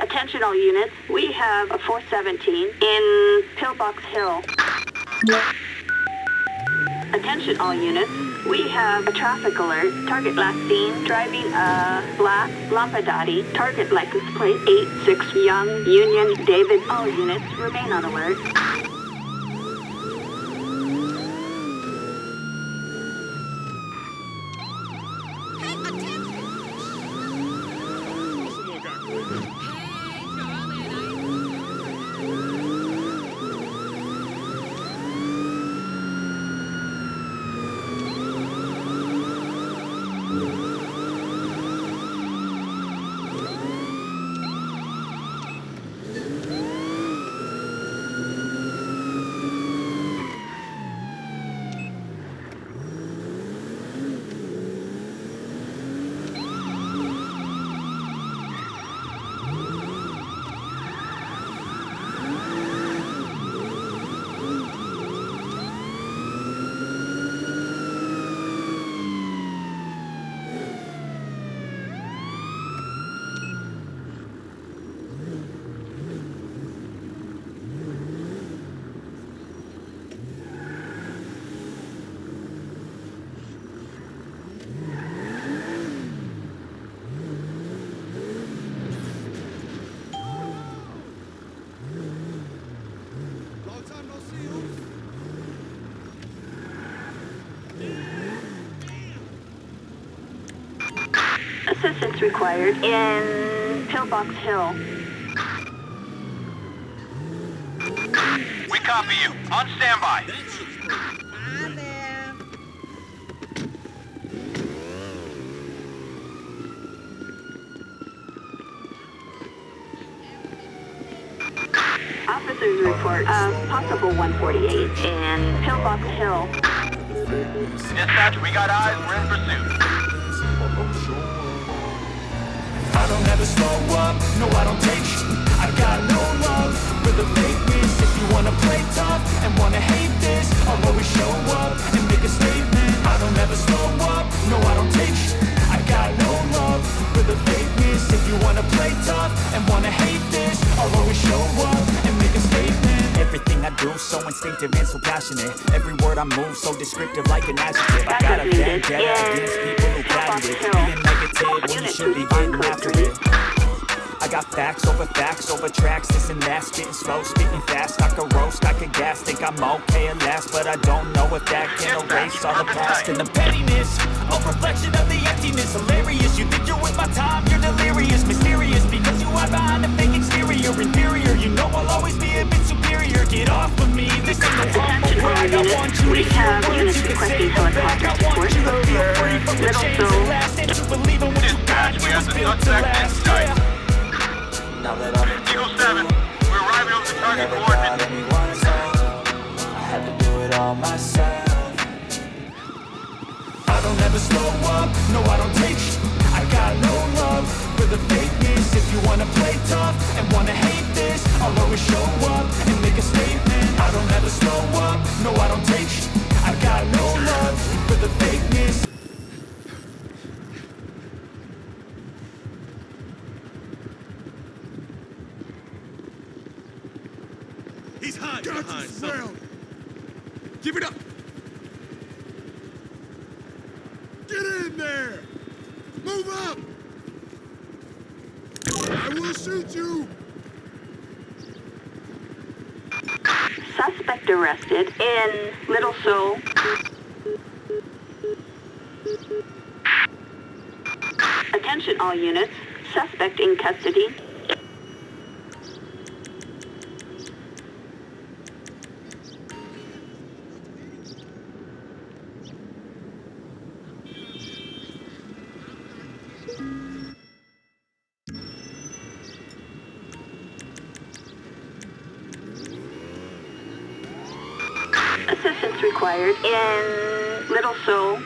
Attention all units, we have a 417 in Pillbox Hill. Attention all units, we have a traffic alert. Target last seen driving a black Lampadati. Target license plate 86 Young Union David. All units remain on alert. Assistance required in Pillbox Hill. We copy you. On standby. Hi there. Officers report a possible 148 in Pillbox Hill. Dispatch, we got eyes. We're in pursuit. I don't ever slow up, no I don't take sh**. I got no love for the fakeness. If you wanna play tough and wanna hate this, I'll always show up and make a statement. I don't ever slow up, no I don't take sh**. I got no love for the fakeness. If you wanna play tough and wanna hate this, I'll always show up and make a statement. Everything I do so instinctive and so passionate. Every word I move so descriptive like an adjective. I got a vendetta against people who patent it. Being negative when you should be getting after it. I got facts over tracks, this and that. Spitting slow, spitting fast. I could roast, I could gas. Think I'm okay at last, but I don't know if that can erase all the past. And the pettiness, a reflection of the emptiness. Hilarious, you think you're with my time, you're delirious. Mysterious, because you hide behind a fake exterior. Inferior, you know I'll always be a bit superior. Get off of me, this ain't no humble brag. I want you to hear words you can say them back. I want you to feel free from the chains that last. And to believe in what you got, it was built to last. Yeah. Now that I'm in Eagle 7, we're arriving on the target never got coordinates. anyone's help. I had to do it all myself. I don't ever slow up, no I don't take sh**. I got no love for the fakeness. If you wanna play tough and wanna hate this, I'll always show up and make a statement. I don't ever slow up, no I don't take sh**. I got no love for the fakeness. He's hiding behind something. Give it up. Get in there. Move up. I will shoot you. Suspect arrested in Little Seoul. Attention all units, suspect in custody. Assistance required in Little Seoul.